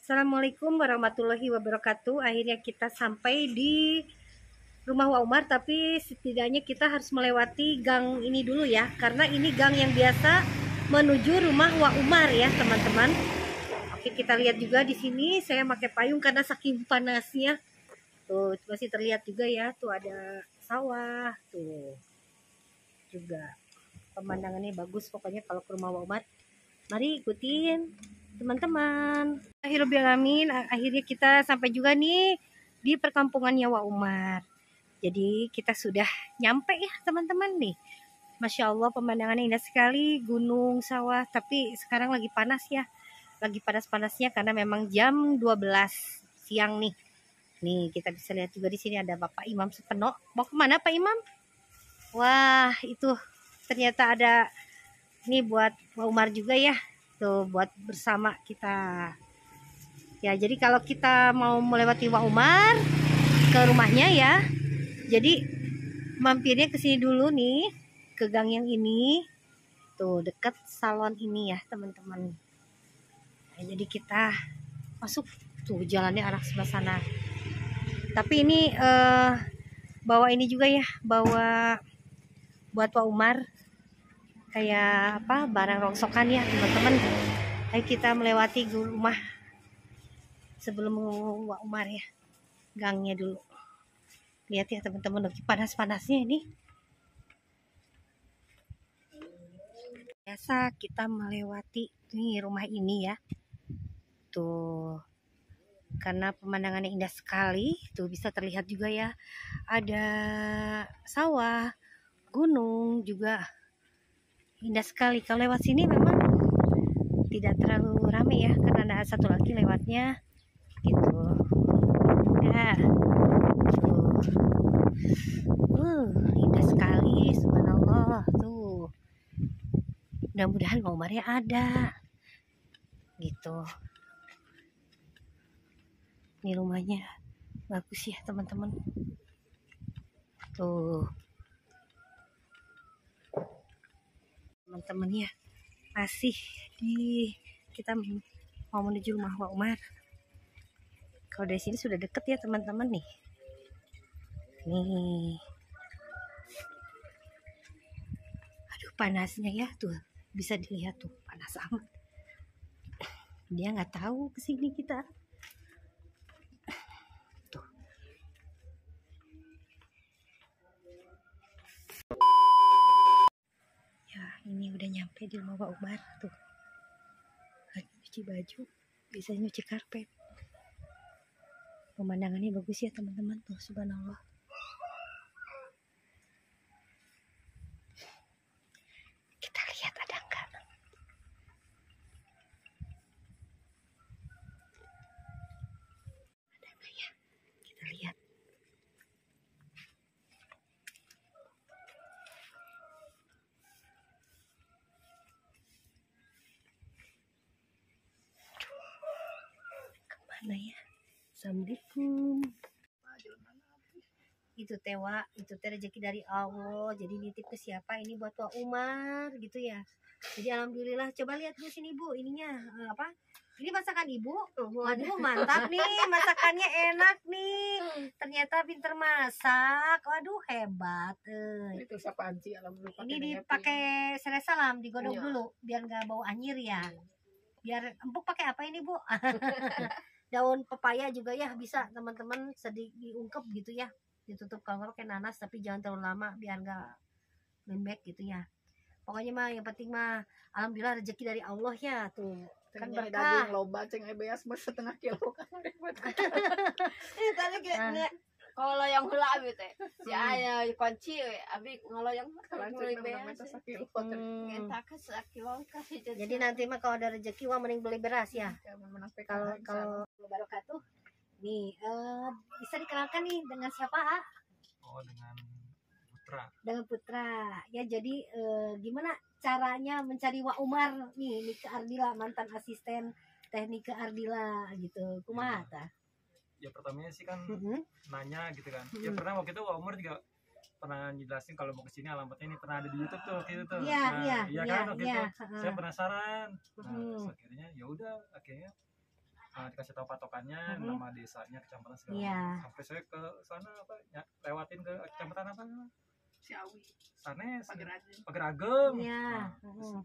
Assalamualaikum warahmatullahi wabarakatuh. Akhirnya kita sampai di rumah Wa Umar, tapi setidaknya kita harus melewati gang ini dulu ya, karena ini gang yang biasa menuju rumah Wa Umar ya teman-teman. Oke, kita lihat juga di sini saya pakai payung karena saking panasnya. Tuh masih terlihat juga ya, tuh ada sawah tuh. Juga pemandangannya bagus pokoknya kalau ke rumah Wa Umar. Mari ikutin teman-teman. Akhirnya kita sampai juga nih di perkampungannya Wa Umar. Jadi kita sudah nyampe ya teman-teman nih. Masya Allah pemandangannya indah sekali, gunung, sawah. Tapi sekarang lagi panas ya. Lagi panas-panasnya karena memang jam 12 siang nih. Nih kita bisa lihat juga di sini ada Bapak Imam Supeno. Mau kemana Pak Imam? Wah itu ternyata ada ini buat Wa Umar juga ya. Tuh buat bersama kita. Ya jadi kalau kita mau melewati Wa Umar ke rumahnya ya. Jadi mampirnya ke sini dulu nih, ke gang yang ini. Tuh dekat salon ini ya teman-teman. Nah, jadi kita masuk tuh jalannya arah sebelah sana. Tapi ini bawa ini juga ya, bawa buat Wa Umar kayak apa barang rongsokan ya teman-teman. Ayo kita melewati rumah sebelum Wa Umar ya, gangnya dulu. Lihat ya teman-teman, lagi panas-panasnya ini. Biasa kita melewati nih rumah ini ya. Tuh. Karena pemandangannya indah sekali, tuh bisa terlihat juga ya. Ada sawah, gunung juga indah sekali. Kalau lewat sini memang tidak terlalu ramai ya, karena ada satu lagi lewatnya gitu. Ya. Indah sekali, subhanallah tuh. Mudah-mudahan Wa Umarnya ada gitu. Ini rumahnya bagus ya teman-teman. Tuh teman-teman ya, masih di kita mau menuju rumah Wa Umar. Kalau dari sini sudah deket ya teman-teman nih. Nih. Aduh panasnya ya tuh. Bisa dilihat tuh panas amat. Dia nggak tahu kesini kita. Tuh. Ya ini udah nyampe di rumah Wa Umar tuh. Lagi nyuci baju, bisa nyuci karpet. Pemandangannya bagus ya teman-teman tuh, subhanallah. Kita lihat ada enggak. Ada enggak ya? Kita lihat. Kemana ya? Assalamualaikum. Itu tewa, itu teh rezeki dari Allah. Jadi nitip ke siapa? Ini buat Wa Umar gitu ya. Jadi alhamdulillah. Coba lihat Bu sini Bu, ininya apa? Ini masakan Ibu. Waduh mantap nih, masakannya enak nih. Ternyata pinter masak. Waduh hebat. Itu sapanci alhamdulillah. Ini dipakai serai salam, digodok dulu biar nggak bau anyir ya. Biar empuk pakai apa ini Bu? Daun pepaya juga ya bisa teman-teman, sedikit diungkep gitu ya. Ditutup kalau kayak nanas, tapi jangan terlalu lama biar nggak lembek gitu ya. Pokoknya mah yang penting mah alhamdulillah rezeki dari Allah ya tuh. Kan berkah. Daging loba ceng beas setengah kilo kan. Tadi kayak kalau yang hula abi teh si aya kunci we abi ngaloyong beli beas ngentak ke 1 kilo kasih jadi nanti mah kalau ada rezeki wah mending beli beras ya. Kalau barokatul nih bisa dikenalkan nih dengan siapa ah? Oh dengan Putra. Dengan Putra ya. Jadi gimana caranya mencari Wa Umar nih Nike Ardila, mantan asisten teknik ke Ardila gitu kumaha tah? Ya pertamanya sih kan nanya gitu kan. Ya pernah waktu itu Wa Umar juga pernah jelasin kalau mau kesini alamatnya ini pernah ada di YouTube tuh waktu itu tuh. Iya kan waktu itu saya penasaran. Nah terus akhirnya ya udah akhirnya dikasih tahu patokannya, nama desanya, kecamatan segala Iya. macam. Sampai saya ke sana apa lewatin ke kecamatan apa? Ciawi, Sana Pageragem. Pageragem. Iya. Nah,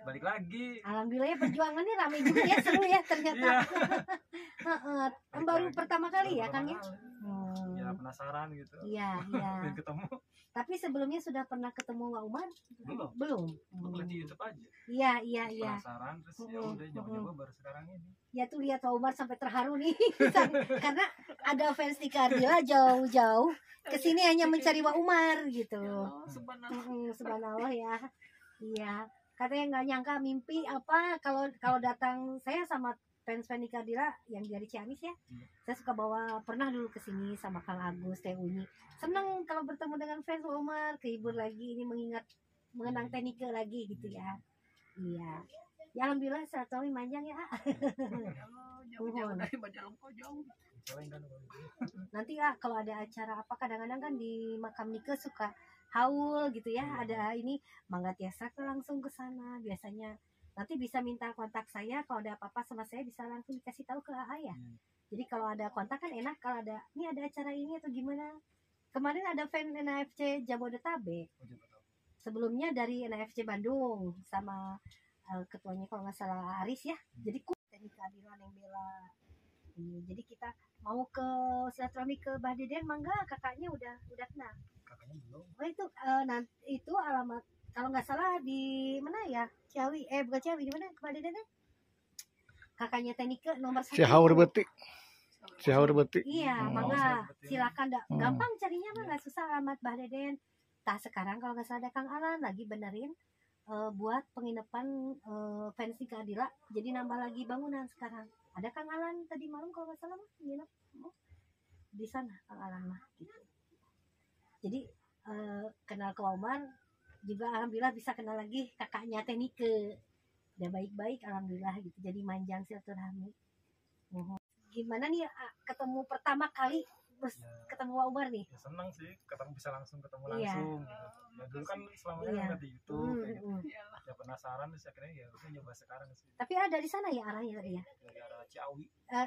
balik lagi. Alhamdulillah ya perjuangannya ramai juga ya, seru ya ternyata. Iya. Heeh. Balik Baru lagi. pertama kali ya Baru Kang ya? pertama kali. Hmm. Ya penasaran gitu. Iya, iya. Pengen ketemu. Tapi sebelumnya sudah pernah ketemu Wak Umar? Belum. Belum. Lihat di YouTube aja. Iya, iya, iya. Penasaran terus ya udah nyoba-nyoba baru sekarang ini. Ya tuh lihat Wak Umar sampai terharu nih. Karena ada fans di Kardila jauh-jauh kesini hanya mencari Wak Umar gitu. Oh, subhanallah. Subhanallah ya. Iya. Katanya nggak nyangka mimpi apa kalau datang saya sama fans di Kardila yang dari Ciamis ya. Saya suka bawa pernah dulu ke sini sama Kang Agus, Teh Uni. Seneng kalau bertemu dengan fans Wak Umar, kehibur lagi ini mengenang Tenike lagi gitu ya. Iya. Ya alhamdulillah silaturahmi panjang ya. Jauh-jauh dari Majalengka jauh. Selain kan kalau gitu. Nanti lah kalau ada acara apa kadang-kadang kan di makam Nike suka haul gitu ya, ada ini Mangga Tiasa langsung ke sana biasanya. Nanti bisa minta kontak saya kalau ada apa-apa sama saya bisa langsung dikasih tahu ke AA ya. Jadi kalau ada kontak kan enak kalau ada ini ada acara ini atau gimana. Kemarin ada fan NFC Jabodetabek. Sebelumnya dari NFC Bandung sama ketuanya kalau nggak salah Aris ya. Jadi teknik keadilan yang bela. Jadi kita mau ke silaturahmi ke Mbah Deden mangga kakaknya udah kenal. Kakaknya belum. Oh itu nanti itu alamat kalau nggak salah di mana ya Ciawi bukan Ciawi di mana Mbah Deden kakaknya Tenike nomor 1 Cihaur Betik. Cihaur Betik. iya Oh, mangga betul. silakan gampang carinya mah nggak susah alamat Mbah Deden. Tah sekarang kalau nggak salah ada Kang Alan lagi benerin buat penginapan fans di Keadila jadi nambah lagi bangunan sekarang. Ada Kang Alan tadi malam kalau nggak salah mah nginep di sana Kang Alan mah gitu. Jadi kenal ke Umar juga alhamdulillah bisa kenal lagi kakaknya Tenike. Udah baik-baik alhamdulillah gitu. Jadi manjang silaturahmi. Gimana nih ketemu pertama kali ketemu Wak Umar nih? Ya senang sih bisa langsung ketemu Iya. langsung gitu. Ya dulu kan selamanya Iya. ngeliat di YouTube kayak gitu. Iyalah. Ya penasaran terus akhirnya ya udah nyoba sekarang sih. Tapi ada di sana ya arahnya tadi ya. Dari arah Ciawi.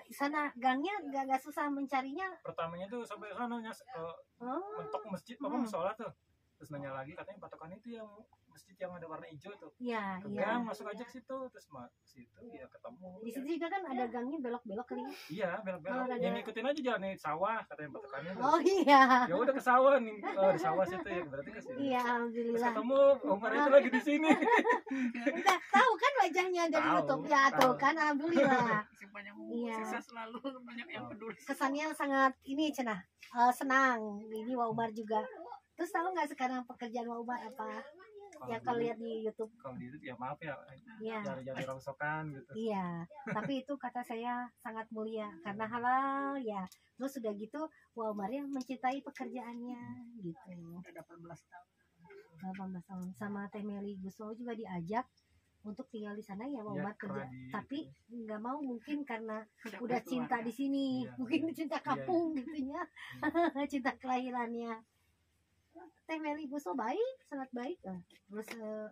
Sana gangnya nggak susah mencarinya. Pertamanya tuh sampai sana ke Oh. mentok masjid apa musola tuh. Terus nanya lagi katanya patokannya itu yang masjid yang ada warna hijau tuh. Iya, Ke iya. gang masuk aja ke situ terus situ ya ketemu. Di situ juga kan ada gangnya belok-belok kali. Iya, belok-belok. Oh, ada. Yang ngikutin aja jalan sawah katanya patokannya. Terus, Oh iya. ya udah ke sawah nih. Oh, di sawah situ ya berarti ke sini. Iya, Terus alhamdulillah. ketemu Umar itu lagi di sini. Udah tahu kan wajahnya dari Tahu, YouTube ya tuh tahu. kan alhamdulillah. Si banyak Iya. sisa selalu banyak yang peduli. Kesannya sangat ini cenah senang. Ini Wak Umar juga. Terus tahu nggak sekarang pekerjaan Wak Umar apa? Yang kalau lihat di YouTube. Kalau di itu ya maaf ya. Iya. Jari-jari rongsokan gitu. Iya, tapi itu kata saya sangat mulia karena halal ya. Terus sudah gitu, Wak Umar ya mencintai pekerjaannya gitu. Udah 18 tahun. 18 tahun sama Teh Meli Guslo juga diajak untuk tinggal di sana ya Wak Iya, Umar kerja. pernah di- Tapi nggak mau mungkin karena Udah udah cinta di sini, Iya, mungkin iya. cinta Iya, kampung gitunya, cinta kelahirannya. Teh Meli Guslo baik, sangat baik. Terus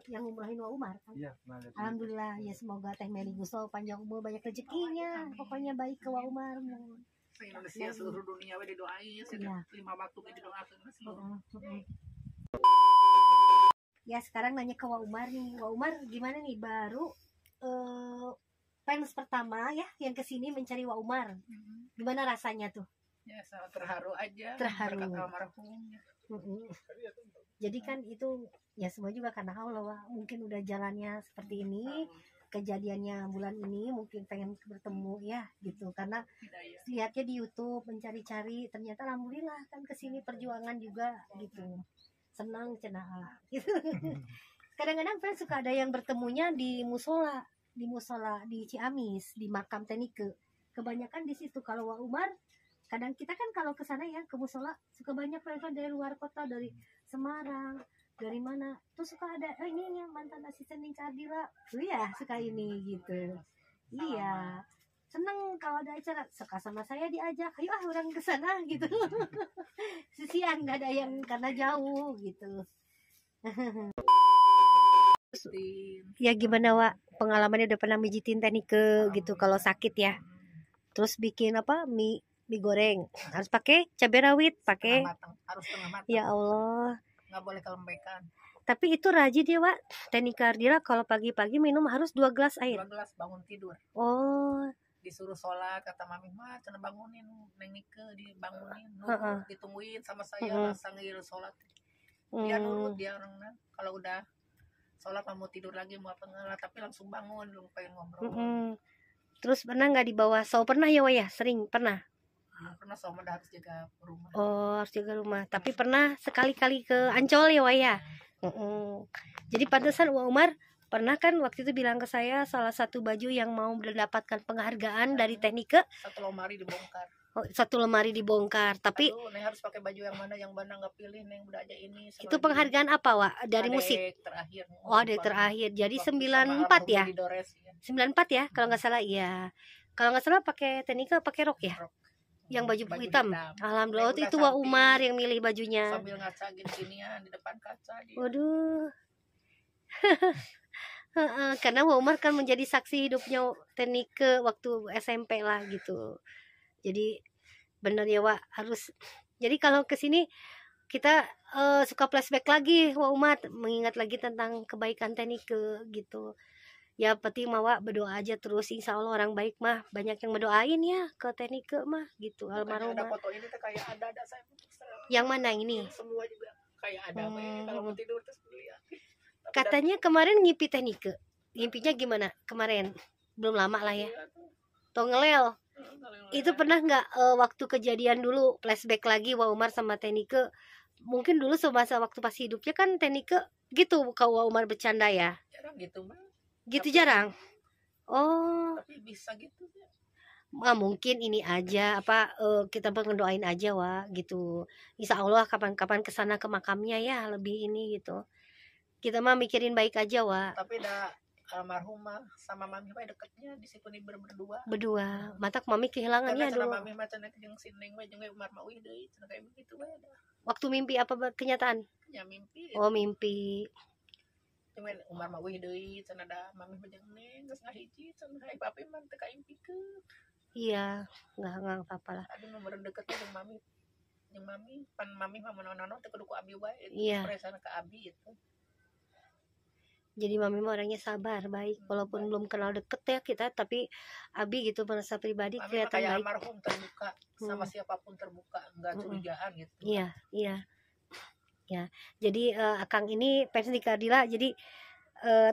yang ngumrohin Wak Umar kan. Iya, pernah lihat. Alhamdulillah ya semoga Teh Meli Guslo panjang umur banyak rezekinya pokoknya baik ke Wak Umar. Se-Indonesia seluruh dunia we didoain Iya. setiap 5 waktu we didoakeun seluruh. Ya sekarang nanya ke Wak Umar nih, Wak Umar gimana nih baru fans pertama ya yang kesini mencari Wak Umar, gimana rasanya tuh? Ya sangat terharu aja. Terharu. Berkat almarhum. Jadi kan itu ya semua juga karena Allah Wak. Mungkin udah jalannya seperti ini, kejadiannya bulan ini mungkin pengen bertemu ya gitu karena Hidayah. lihatnya di YouTube mencari-cari ternyata alhamdulillah kan kesini perjuangan juga gitu senang cenah gitu. Kadang-kadang fans suka ada yang bertemunya di musola di Ciamis di makam Tenike kebanyakan di situ. Kalau Wak Umar kadang kita kan kalau ke sana ya ke musola suka banyak fans dari luar kota dari Semarang dari mana tuh suka ada ini yang mantan asisten di Keadila tuh ya suka ini gitu. Iya seneng kalau ada acara suka sama saya diajak ayo orang ke sana gitu. Sisian nggak ada yang karena jauh gitu. Ya gimana Wak, pengalamannya udah pernah mijitin Tenike gitu kalau sakit ya. Terus bikin apa, mie goreng harus pakai cabai rawit, pakai Harus tengah matang. ya Allah. Nggak boleh kelembekan. Tapi itu rajin ya Wak, Tenike Ardila kalau pagi-pagi minum harus 2 gelas air. 2 gelas bangun tidur. Oh, Disuruh sholat, kata mami mah cenah bangunin Neng Nike, dibangunin, Heeh. ditungguin sama saya sanggil sholat. Dia nurut, dia orangnya kalau udah sholat mau tidur lagi mau apa enggak, tapi langsung bangun lu pengen ngobrol. Terus pernah nggak dibawa saw? Pernah ya Wak ya? Sering pernah. Pernah sama udah harus jaga rumah. Oh, harus jaga rumah. Tapi pernah sekali-kali ke Ancol ya Wak ya. Jadi pantesan Wak Umar pernah kan waktu itu bilang ke saya salah satu baju yang mau mendapatkan penghargaan dari Tenike. Satu lemari dibongkar. Oh, satu lemari dibongkar. Tapi aduh, Neng harus pakai baju yang mana nggak pilih, Neng udah aja ini. itu penghargaan apa Wak? Dari musik? Terakhir. Oh, dari terakhir. Jadi 94 ya? 94 ya kalau nggak salah. Iya. Kalau nggak salah pakai Tenike, pakai rok ya? Yang baju hitam. Alhamdulillah itu Wak Umar yang milih bajunya. Sambil ngaca gini-ginian di depan kaca dia. Waduh. Karena Wak Umar kan menjadi saksi hidupnya Tenike waktu SMP lah gitu. Jadi benar ya Wak, harus. Jadi kalau kesini kita suka flashback lagi Wak Umar, mengingat lagi tentang kebaikan Tenike gitu. Ya penting mah Wak berdoa aja terus, insya Allah orang baik mah banyak yang berdoain ya ke Tenike mah gitu. Almarhumah. Ada foto ini tuh kayak ada saya. Yang mana ini? Semua juga kayak ada. Kalau mau tidur terus lihat. Katanya kemarin ngimpi Tenike. Ngimpinya gimana kemarin? Belum lama lah ya. Tongelel. Itu pernah nggak waktu kejadian dulu flashback lagi Wak Umar sama Tenike? Mungkin dulu semasa waktu pas hidupnya kan Tenike gitu kalau Wak Umar bercanda ya. Jarang gitu mah. Gitu jarang. Oh. Tapi bisa gitu ya. Mungkin ini aja apa kita ngedoain aja Wak gitu. Insya Allah kapan-kapan kesana ke makamnya ya lebih ini gitu. Kita mah mikirin baik aja Wak. Tapi dah almarhumah sama mami mah deketnya di situ nih berdua. Matak mami kehilangannya dulu. Mami mah cenah jeung Sineng we jeung Umar mah euy deui cenah kayak begitu we dah. Waktu mimpi apa kenyataan? Ya mimpi. Oh, mimpi. Cuma Umar mah euy deui cenah da mami mah jeung Neng geus ngahiji cenah hayang papi mah teu kaimpikeun. Iya, enggak apa-apa lah. Aduh nomor deketnya jeung mami. Jeung mami pan mami mah meunang teu kudu ku abi wae. Iya. Presana ke abi itu. Jadi mami mah orangnya sabar, baik. Walaupun belum kenal deket ya kita, tapi Abi gitu merasa pribadi mami kelihatan kayak baik. almarhum terbuka, sama siapapun terbuka, enggak curigaan gitu. Iya. Ya. Jadi Akang ini fans Tenike Ardila, jadi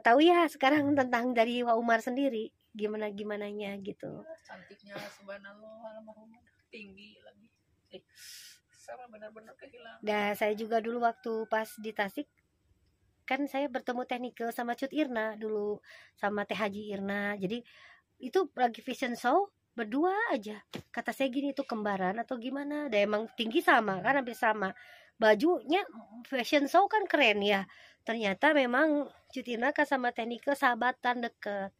tahu ya sekarang tentang dari Wak Umar sendiri, gimananya gitu. Cantiknya subhanallah, almarhum tinggi lagi. Sama benar-benar kehilangan. Dan saya juga dulu waktu pas di Tasik kan saya bertemu Tenike sama Cut Irna dulu, sama Teh Haji Irna. Jadi itu lagi fashion show berdua aja. Kata saya gini, itu kembaran atau gimana? Dan emang tinggi sama kan, hampir sama. Bajunya fashion show kan keren ya. Ternyata memang Cut Irna kan sama Tenike sahabatan deket.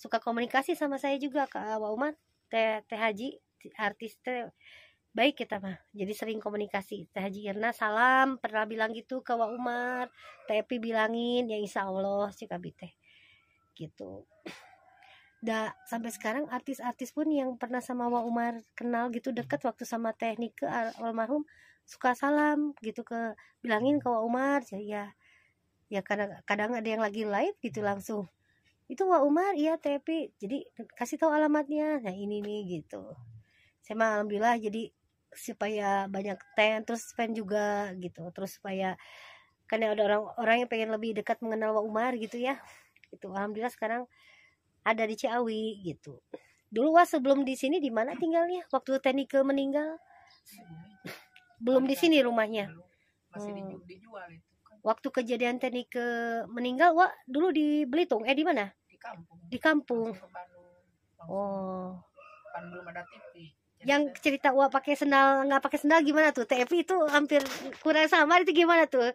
Suka komunikasi sama saya juga Kak Wak Umar. Teh Haji artis teh baik kita mah, jadi sering komunikasi. Teh Haji Irna salam pernah bilang gitu ke Wak Umar, Teh Epi bilangin ya insya Allah si Kabi teh gitu. Sampai sekarang artis-artis pun yang pernah sama Wak Umar kenal gitu deket waktu sama Tenike almarhum suka salam gitu ke bilangin ke Wak Umar ya kadang ada yang lagi live gitu langsung itu Wak Umar iya Teh Epi, jadi kasih tahu alamatnya, nah ini nih gitu. Saya mah alhamdulillah jadi supaya banyak terus fan juga gitu, terus supaya kan ada orang-orang yang pengen lebih dekat mengenal Wak Umar gitu ya gitu. Alhamdulillah sekarang ada di Ciawi gitu. Dulu Wak sebelum di sini di mana tinggalnya waktu Tenike meninggal? Belum di sini rumahnya. Masih dijual itu kan. Waktu kejadian Tenike meninggal Wak dulu di Belitung di mana? Di kampung. Oh. Pan belum ada TV. Yang cerita Wak pakai sendal nggak pakai sendal gimana tuh? TFI itu hampir kurang sama itu gimana tuh?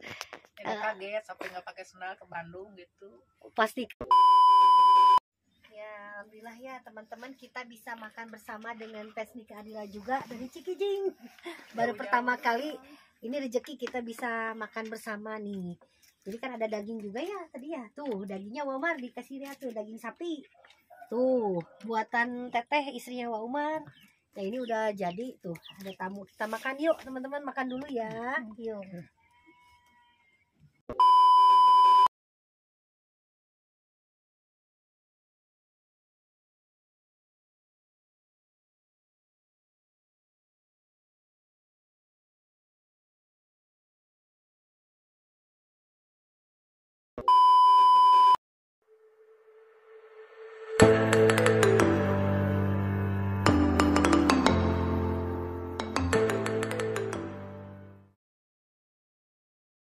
Kaget sampai nggak pakai sendal ke Bandung gitu. Pasti. Ya alhamdulillah ya teman-teman, kita bisa makan bersama dengan fans Tenike Ardila juga dari Cikijing. Baru pertama kali ini rezeki kita bisa makan bersama nih. Jadi kan ada daging juga ya tadi ya. Tuh dagingnya Wa Umar dikasih lihat tuh, daging sapi. Tuh buatan Teteh istrinya Wa Umar. Nah ini udah jadi tuh, ada tamu. Kita makan yuk teman-teman, makan dulu ya. Yuk.